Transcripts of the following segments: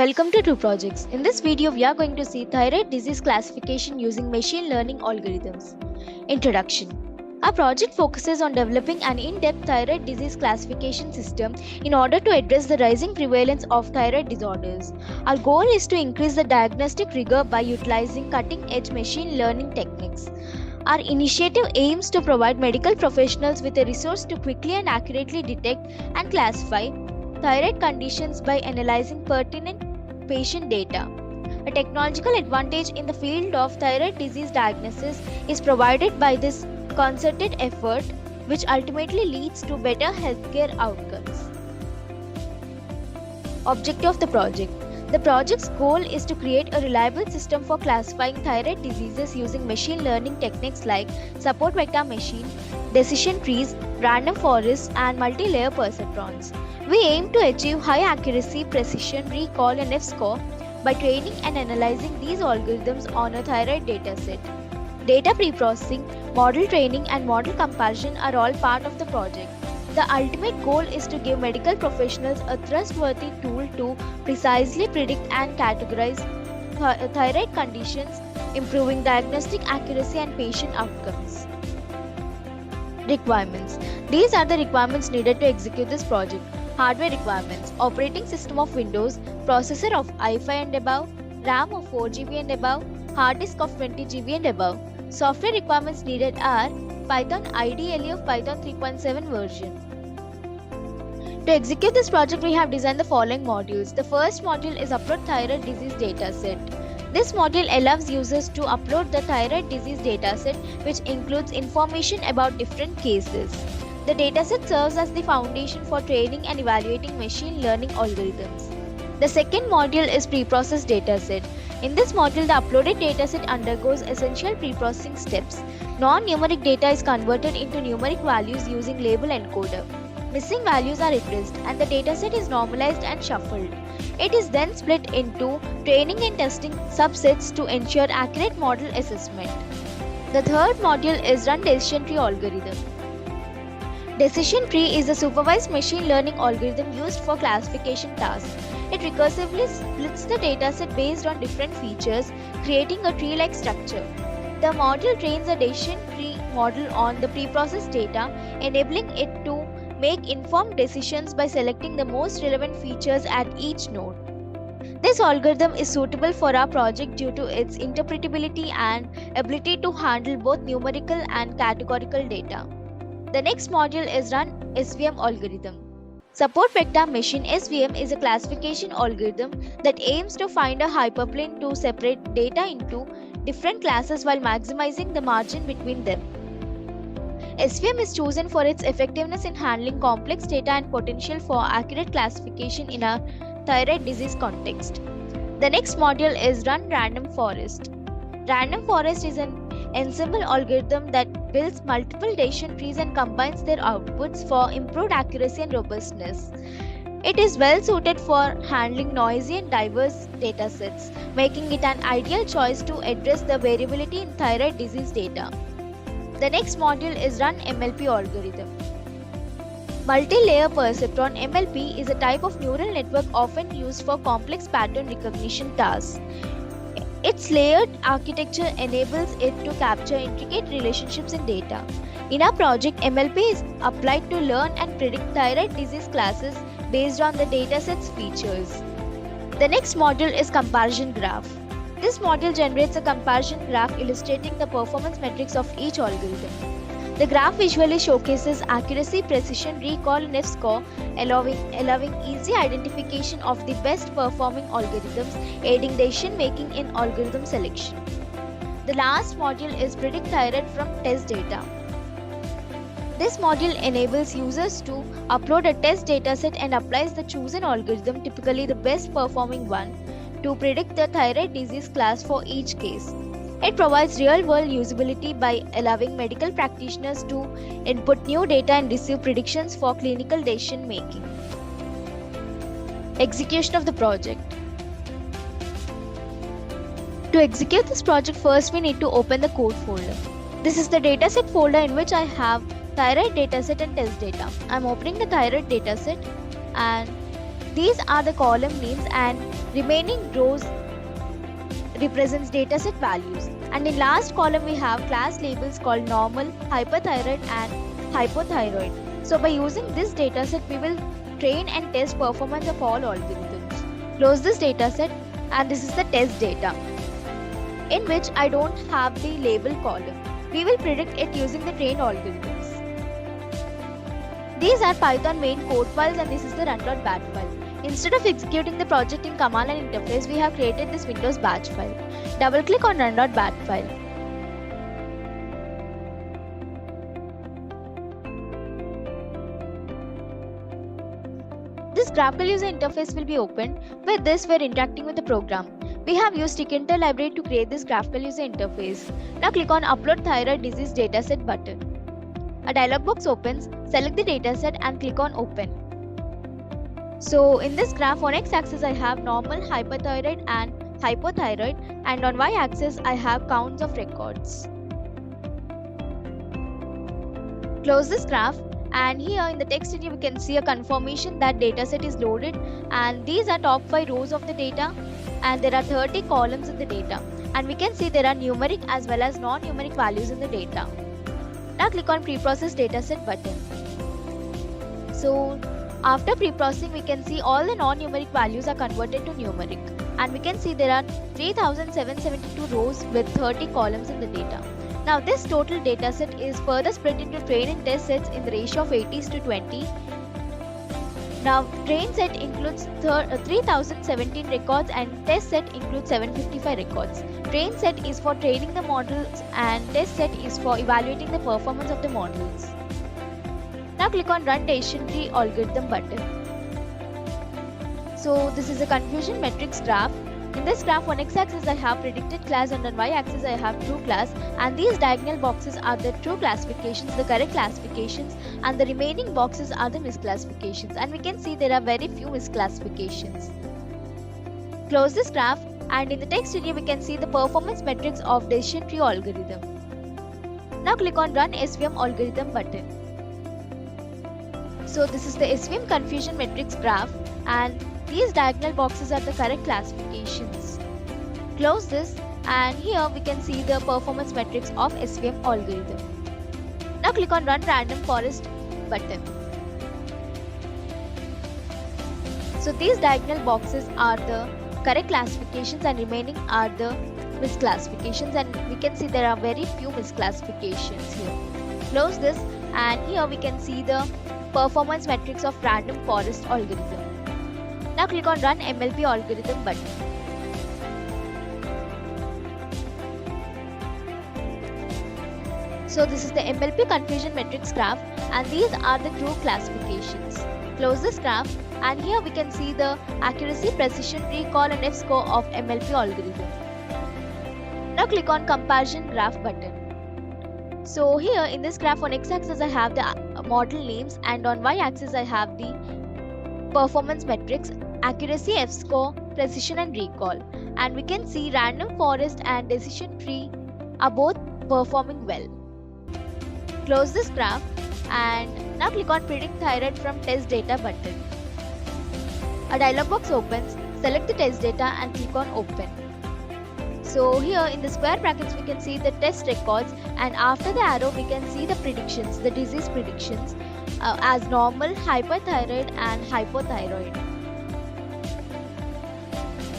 Welcome to Two Projects. In this video, we are going to see thyroid disease classification using machine learning algorithms. Introduction. Our project focuses on developing an in-depth thyroid disease classification system in order to address the rising prevalence of thyroid disorders. Our goal is to increase the diagnostic rigor by utilizing cutting-edge machine learning techniques. Our initiative aims to provide medical professionals with a resource to quickly and accurately detect and classify thyroid conditions by analyzing pertinent patient data. A technological advantage in the field of thyroid disease diagnosis is provided by this concerted effort, which ultimately leads to better healthcare outcomes. Objective of the project. The project's goal is to create a reliable system for classifying thyroid diseases using machine learning techniques like support vector machine, decision trees, random forests, and multi-layer perceptrons. We aim to achieve high accuracy, precision, recall, and F-score by training and analyzing these algorithms on a thyroid dataset. Data preprocessing, model training, and model comparison are all part of the project. The ultimate goal is to give medical professionals a trustworthy tool to precisely predict and categorize thyroid conditions, improving diagnostic accuracy and patient outcomes. Requirements. These are the requirements needed to execute this project. Hardware requirements: operating system of Windows, processor of i5 and above, RAM of 4GB and above, hard disk of 20GB and above. Software requirements needed are Python, ideally of Python 3.7 version. To execute this project, we have designed the following modules. The first module is Upload Thyroid Disease Dataset. This module allows users to upload the thyroid disease dataset, which includes information about different cases. The dataset serves as the foundation for training and evaluating machine learning algorithms. The second module is Preprocessed Dataset. In this module, the uploaded dataset undergoes essential preprocessing steps. Non-numeric data is converted into numeric values using label encoder. Missing values are replaced and the dataset is normalized and shuffled. It is then split into training and testing subsets to ensure accurate model assessment. The third module is Run Decision Tree Algorithm. Decision tree is a supervised machine learning algorithm used for classification tasks. It recursively splits the dataset based on different features, creating a tree-like structure. The module trains a decision tree model on the preprocessed data, enabling it to make informed decisions by selecting the most relevant features at each node. This algorithm is suitable for our project due to its interpretability and ability to handle both numerical and categorical data. The next module is Run SVM Algorithm. Support Vector Machine (SVM) is a classification algorithm that aims to find a hyperplane to separate data into different classes while maximizing the margin between them. SVM is chosen for its effectiveness in handling complex data and potential for accurate classification in a thyroid disease context. The next module is Run Random Forest. Random Forest is an ensemble algorithm that builds multiple decision trees and combines their outputs for improved accuracy and robustness. It is well suited for handling noisy and diverse datasets, making it an ideal choice to address the variability in thyroid disease data. The next module is Run MLP Algorithm. Multi-layer perceptron (MLP) is a type of neural network often used for complex pattern recognition tasks. Its layered architecture enables it to capture intricate relationships in data. In our project, MLP is applied to learn and predict thyroid disease classes based on the dataset's features. The next module is Comparison Graph. This module generates a comparison graph illustrating the performance metrics of each algorithm. The graph visually showcases accuracy, precision, recall, and F-score, allowing easy identification of the best performing algorithms, aiding decision making in algorithm selection. The last module is Predict Thyroid from Test Data. This module enables users to upload a test dataset and applies the chosen algorithm, typically the best performing one, to predict the thyroid disease class for each case. It provides real-world usability by allowing medical practitioners to input new data and receive predictions for clinical decision making. Execution of the project. To execute this project, first we need to open the code folder. This is the dataset folder in which I have thyroid dataset and test data. I am opening the thyroid dataset and These are the column names and remaining rows represents dataset values. And in last column we have class labels called normal, hyperthyroid and hypothyroid. So by using this dataset we will train and test performance of all algorithms. Close this dataset, and this is the test data in which I don't have the label column. We will predict it using the trained algorithms. These are Python main code files, and this is the run.bat file. Instead of executing the project in command line interface, we have created this Windows batch file. Double click on run.bat file. This graphical user interface will be opened. With this, we are interacting with the program. We have used Tkinter library to create this graphical user interface. Now click on Upload Thyroid Disease Dataset button. A dialog box opens. Select the dataset and click on Open. So in this graph, on x-axis I have normal, hyperthyroid and hypothyroid, and on y-axis I have counts of records. Close this graph, and here in the text area we can see a confirmation that dataset is loaded, and these are top 5 rows of the data, and there are 30 columns in the data, and we can see there are numeric as well as non-numeric values in the data. Now click on Preprocess Dataset button. So after pre-processing, we can see all the non-numeric values are converted to numeric, and we can see there are 3772 rows with 30 columns in the data. Now this total dataset is further split into train and test sets in the ratio of 80:20. Now train set includes 3017 records and test set includes 755 records. Train set is for training the models and test set is for evaluating the performance of the models. Now click on Run Decision Tree Algorithm button. So this is a confusion matrix graph. In this graph, on x-axis I have predicted class, and on y-axis I have true class, and these diagonal boxes are the true classifications, the correct classifications, and the remaining boxes are the misclassifications, and we can see there are very few misclassifications. Close this graph, and in the text area we can see the performance metrics of decision tree algorithm. Now click on Run SVM Algorithm button. So this is the SVM confusion matrix graph, and these diagonal boxes are the correct classifications. Close this, and here we can see the performance metrics of SVM algorithm. Now click on Run Random Forest button. So these diagonal boxes are the correct classifications and remaining are the misclassifications, and we can see there are very few misclassifications here. Close this, and here we can see the performance metrics of random forest algorithm. Now click on Run MLP Algorithm button. So this is the MLP confusion matrix graph, and these are the true classifications. Close this graph, and here we can see the accuracy, precision, recall and F-score of MLP algorithm. Now click on Comparison Graph button. So here in this graph, on x-axis I have the model names, and on y-axis I have the performance metrics, accuracy, F-score, precision and recall, and we can see random forest and decision tree are both performing well. Close this graph, and now click on Predict Thyroid from Test Data button. A dialog box opens. Select the test data and click on Open. So here in the square brackets we can see the test records, and after the arrow we can see the predictions, the disease predictions as normal, hyperthyroid and hypothyroid.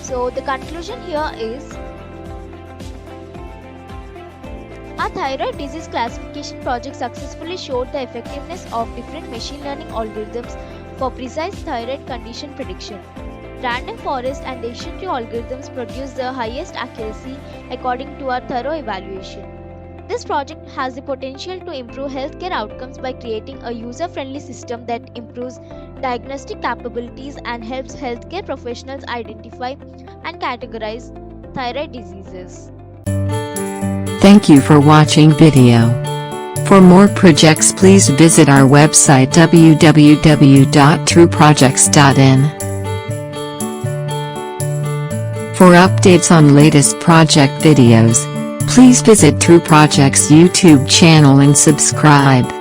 So the conclusion here is our thyroid disease classification project successfully showed the effectiveness of different machine learning algorithms for precise thyroid condition prediction. Random forest and decision tree algorithms produce the highest accuracy according to our thorough evaluation. This project has the potential to improve healthcare outcomes by creating a user-friendly system that improves diagnostic capabilities and helps healthcare professionals identify and categorize thyroid diseases. Thank you for watching video. For more projects, please visit our website www.trueprojects.in. For updates on latest project videos, please visit True Projects YouTube channel and subscribe.